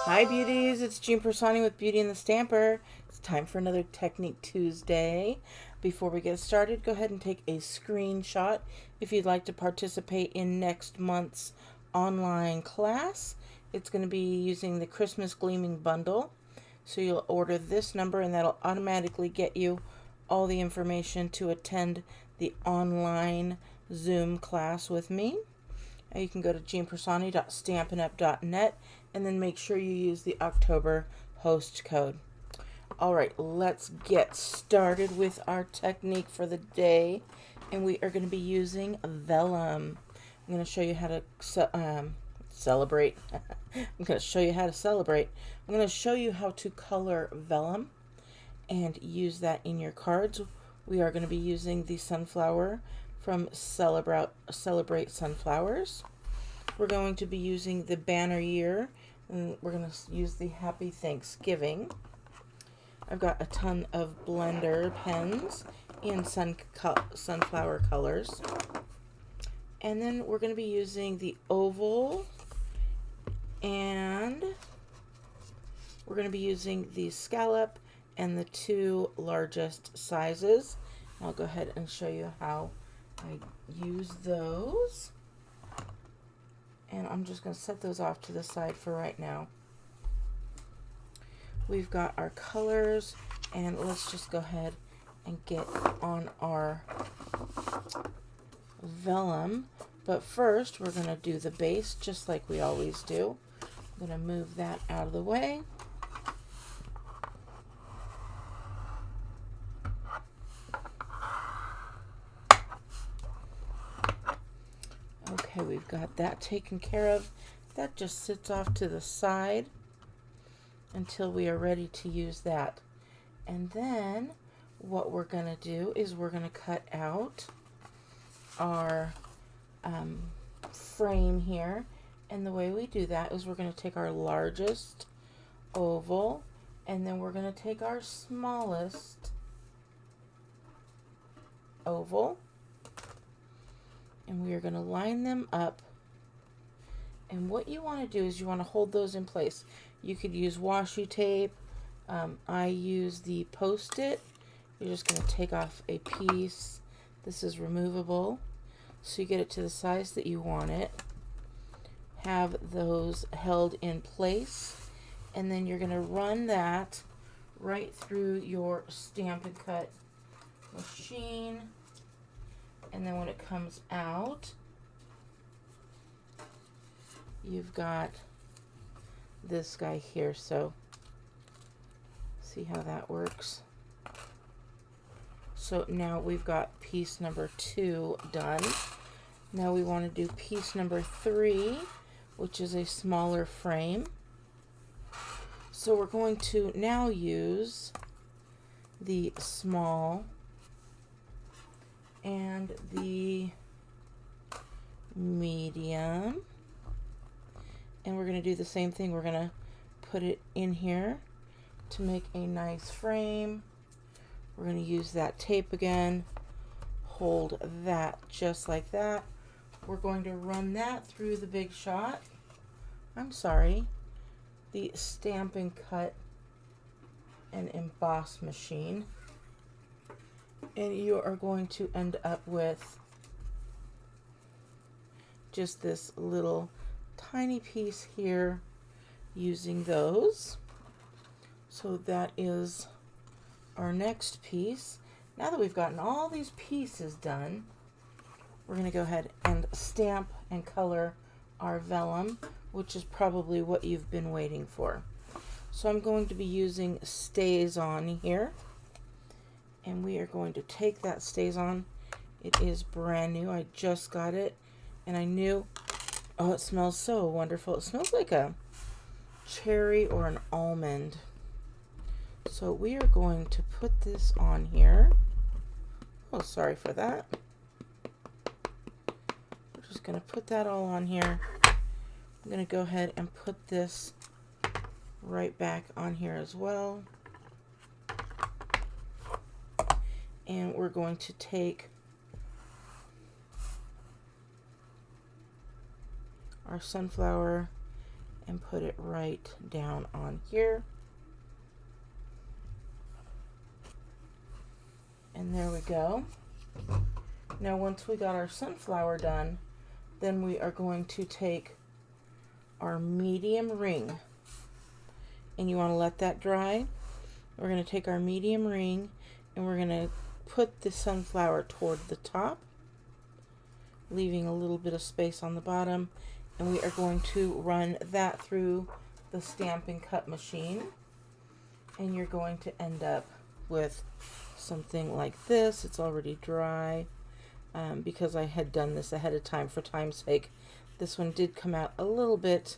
Hi beauties, it's Jean Piersanti with Beauty and the Stamper. It's time for another Technique Tuesday. Before we get started, go ahead and take a screenshot if you'd like to participate in next month's online class. It's going to be using the Christmas Gleaming Bundle. So you'll order this number and that'll automatically get you all the information to attend the online Zoom class with me. You can go to jeanpiersanti.stampinup.net and then make sure you use the October host code. All right, let's get started with our technique for the day. And we are going to be using Vellum. I'm going to show you how to celebrate. I'm going to show you how to celebrate. I'm going to show you how to color Vellum and use that in your cards. We are going to be using the sunflower from Celebrate Sunflowers. We're going to be using the banner year, and we're going to use the Happy Thanksgiving. I've got a ton of blender pens in sunflower colors. And then we're going to be using the oval, and we're going to be using the scallop and the two largest sizes. I'll go ahead and show you how I use those. And I'm just going to set those off to the side for right now. We've got our colors, and let's just go ahead and get on our vellum. But first, we're going to do the base just like we always do. I'm going to move that out of the way. Okay, we've got that taken care of. That just sits off to the side until we are ready to use that. And then what we're going to do is we're going to cut out our frame here. And the way we do that is we're going to take our largest oval, and then we're going to take our smallest oval, and we are going to line them up. And what you want to do is you want to hold those in place. You could use washi tape. I use the Post-it. You're just going to take off a piece. This is removable, so you get it to the size that you want it. Have those held in place, and then you're going to run that right through your Stampin' Cut machine. And then when it comes out, you've got this guy here. So see how that works. So now we've got piece number 2 done. Now we want to do piece number 3, which is a smaller frame. So we're going to now use the small and the medium, and we're going to do the same thing. We're going to put it in here to make a nice frame. We're going to use that tape again, hold that just like that. We're going to run that through the Big Shot. The Stampin' Cut and Emboss machine. And you are going to end up with just this little tiny piece here using those. So that is our next piece. Now that we've gotten all these pieces done, we're going to go ahead and stamp and color our vellum, which is probably what you've been waiting for. So I'm going to be using Stays On here. And we are going to take that Stays On. It is brand new. I just got it. And I knew, oh, it smells so wonderful. It smells like a cherry or an almond. So we are going to put this on here. Oh, sorry for that. We're just going to put that all on here. I'm going to go ahead and put this right back on here as well. And we're going to take our sunflower and put it right down on here. And there we go. Now once we got our sunflower done, then we are going to take our medium ring, and you want to let that dry. We're going to take our medium ring and we're going to put the sunflower toward the top, leaving a little bit of space on the bottom, and we are going to run that through the Stampin' cut machine, and you're going to end up with something like this. It's already dry because I had done this ahead of time for time's sake. This one did come out a little bit,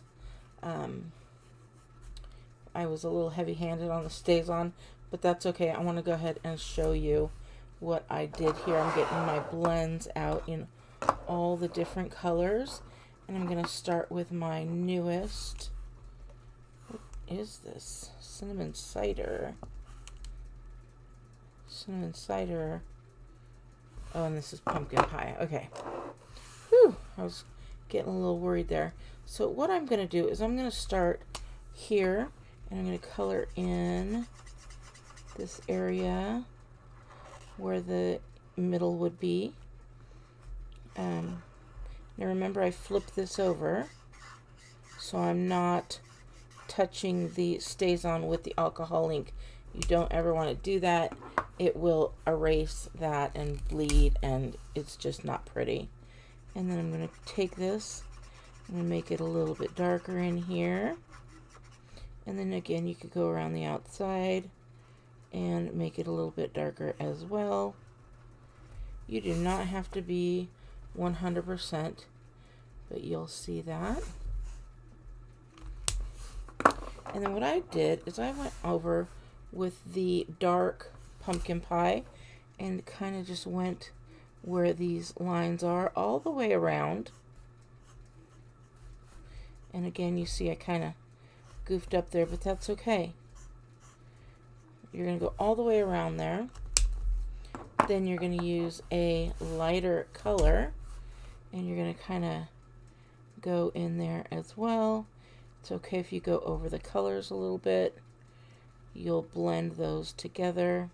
I was a little heavy-handed on the StazOn, but that's okay. I want to go ahead and show you what I did here. I'm getting my blends out in all the different colors, and I'm going to start with my newest. What is this? Cinnamon cider. Cinnamon cider. Oh, and this is pumpkin pie. Okay. Whew, I was getting a little worried there. So what I'm going to do is I'm going to start here, and I'm going to color in this area where the middle would be. Now remember, I flipped this over, so I'm not touching the StazOn with the alcohol ink. You don't ever want to do that. It will erase that and bleed, and it's just not pretty. And then I'm going to take this, I'm going to make it a little bit darker in here. And then again, you could go around the outside and make it a little bit darker as well. You do not have to be 100%, but you'll see that. And then what I did is I went over with the dark pumpkin pie and kind of just went where these lines are all the way around. And again, you see I kind of goofed up there, but that's okay. You're going to go all the way around there. Then you're going to use a lighter color, and you're going to kind of go in there as well. It's okay if you go over the colors a little bit. You'll blend those together.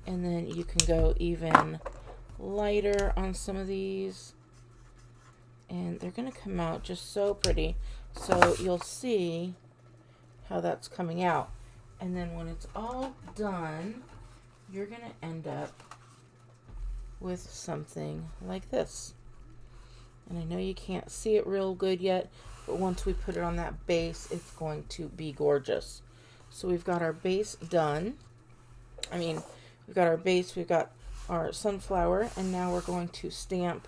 And then you can go even lighter on some of these. And they're going to come out just so pretty. So you'll see how that's coming out. And then when it's all done, you're going to end up with something like this. And I know you can't see it real good yet, but once we put it on that base, it's going to be gorgeous. So we've got our base done. We've got our base, we've got our sunflower, and now we're going to stamp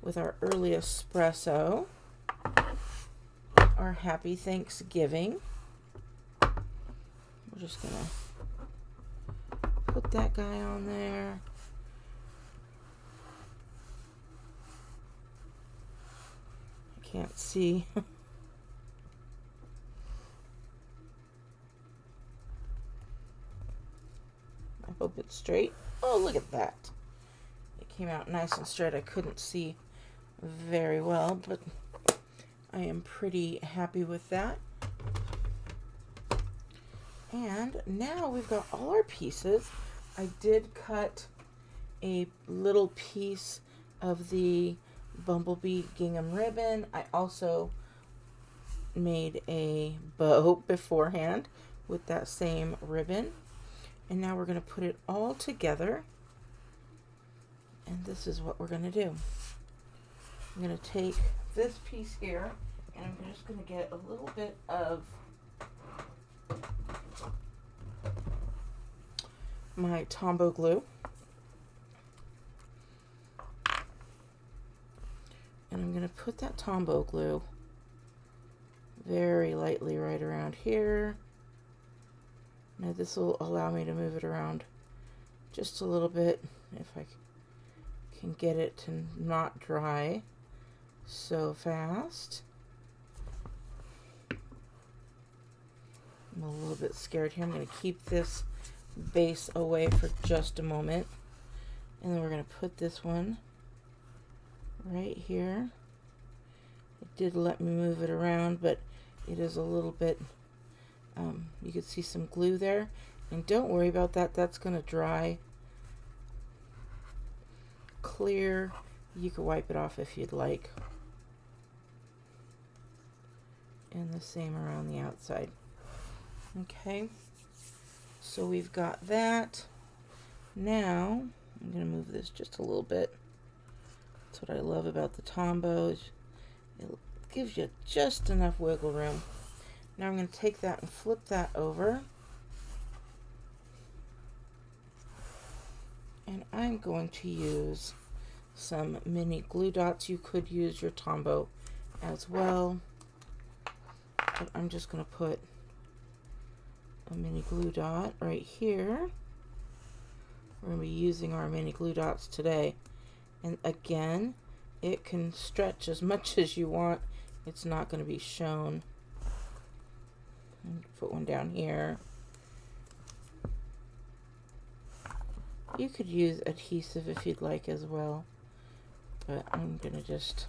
with our early espresso, our Happy Thanksgiving. We're just going to put that guy on there. I can't see. I hope it's straight. Oh, look at that. It came out nice and straight. I couldn't see very well, but I am pretty happy with that. And now we've got all our pieces. I did cut a little piece of the bumblebee gingham ribbon. I also made a bow beforehand with that same ribbon. And now we're going to put it all together. And this is what we're going to do. I'm going to take this piece here, and I'm just going to get a little bit of my Tombow glue. And I'm going to put that Tombow glue very lightly right around here. Now this will allow me to move it around just a little bit if I can get it to not dry so fast. I'm a little bit scared here. I'm going to keep this base away for just a moment. And then we're going to put this one right here. did let me move it around, but it is a little bit, you can see some glue there. And don't worry about that, that's going to dry clear. You can wipe it off if you'd like. And the same around the outside. Okay, so we've got that. Now, I'm going to move this just a little bit. That's what I love about the Tombow. It gives you just enough wiggle room. Now I'm going to take that and flip that over. And I'm going to use some mini glue dots. You could use your Tombow as well. But I'm just going to put a mini glue dot right here. We're going to be using our mini glue dots today. And again, it can stretch as much as you want. It's not going to be shown. Put one down here. You could use adhesive if you'd like as well, but I'm going to just,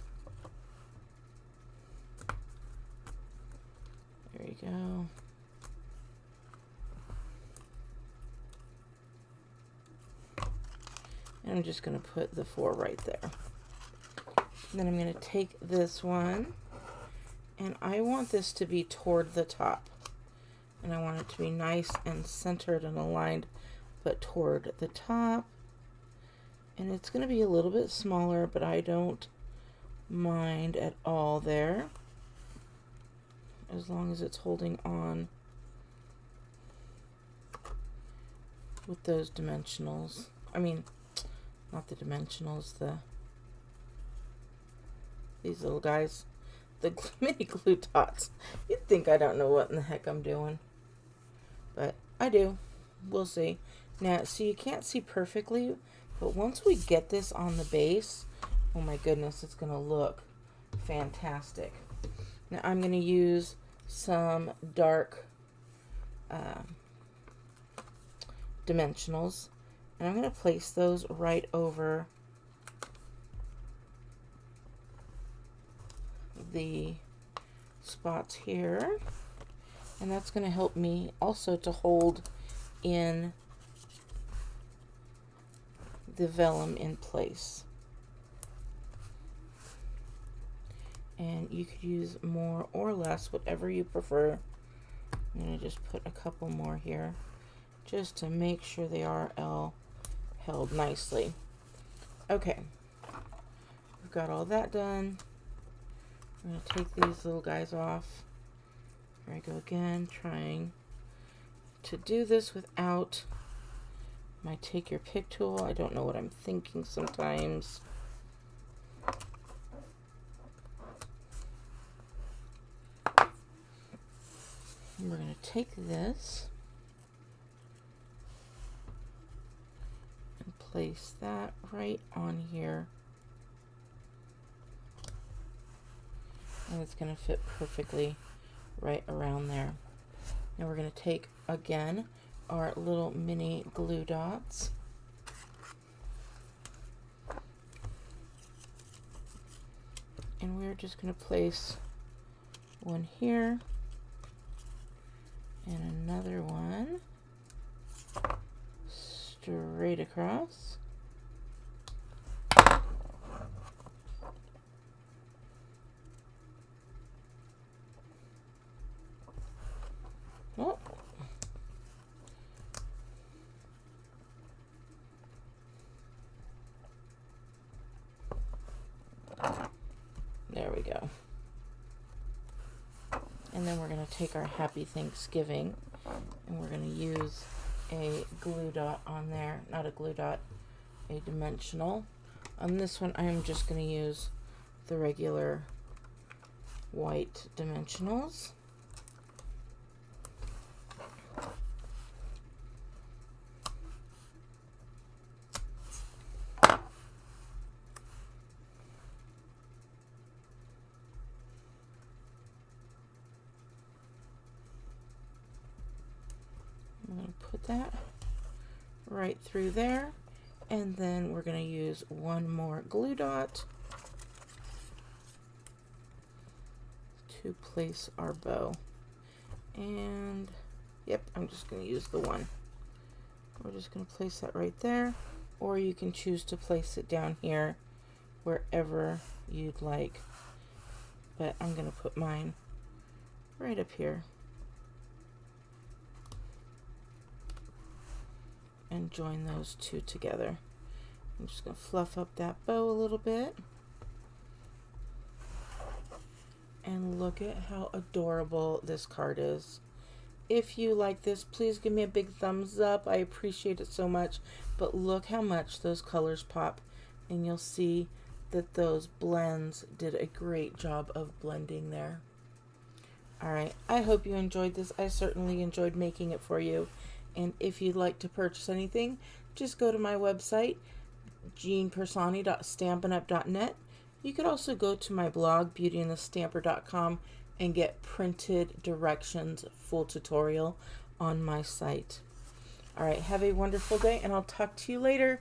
there you go. And I'm just going to put the 4 right there. And then I'm going to take this one, and I want this to be toward the top. And I want it to be nice and centered and aligned, but toward the top. And it's going to be a little bit smaller, but I don't mind at all there, as long as it's holding on with those dimensionals. I mean, not the dimensionals, these little guys, the mini glue dots. You'd think I don't know what in the heck I'm doing, but I do. We'll see. Now, so you can't see perfectly, but once we get this on the base, oh my goodness, it's going to look fantastic. Now I'm going to use some dark dimensionals, and I'm going to place those right over the spots here, and that's going to help me also to hold in the vellum in place. And you could use more or less, whatever you prefer. I'm going to just put a couple more here just to make sure they are all held nicely. Okay, we've got all that done. I'm going to take these little guys off. Here I go again, trying to do this without my take your pick tool. I don't know what I'm thinking sometimes. And we're going to take this and place that right on here. And it's going to fit perfectly right around there. Now we're going to take, again, our little mini glue dots. And we're just going to place one here and another one straight across. Oh. There we go. And then we're going to take our Happy Thanksgiving and we're going to use a glue dot on there. Not a glue dot, a dimensional. On this one, I'm just going to use the regular white dimensionals. I'm going to put that right through there, and then we're going to use one more glue dot to place our bow. And yep, I'm just going to use the one. We're just going to place that right there, or you can choose to place it down here wherever you'd like. But I'm going to put mine right up here and join those two together. I'm just going to fluff up that bow a little bit. And look at how adorable this card is. If you like this, please give me a big thumbs up. I appreciate it so much. But look how much those colors pop. And you'll see that those blends did a great job of blending there. Alright, I hope you enjoyed this. I certainly enjoyed making it for you. And if you'd like to purchase anything, just go to my website, jeanpiersanti.stampinup.net. You could also go to my blog, beautyandthestamper.com, and get printed directions, full tutorial on my site. All right, have a wonderful day, and I'll talk to you later.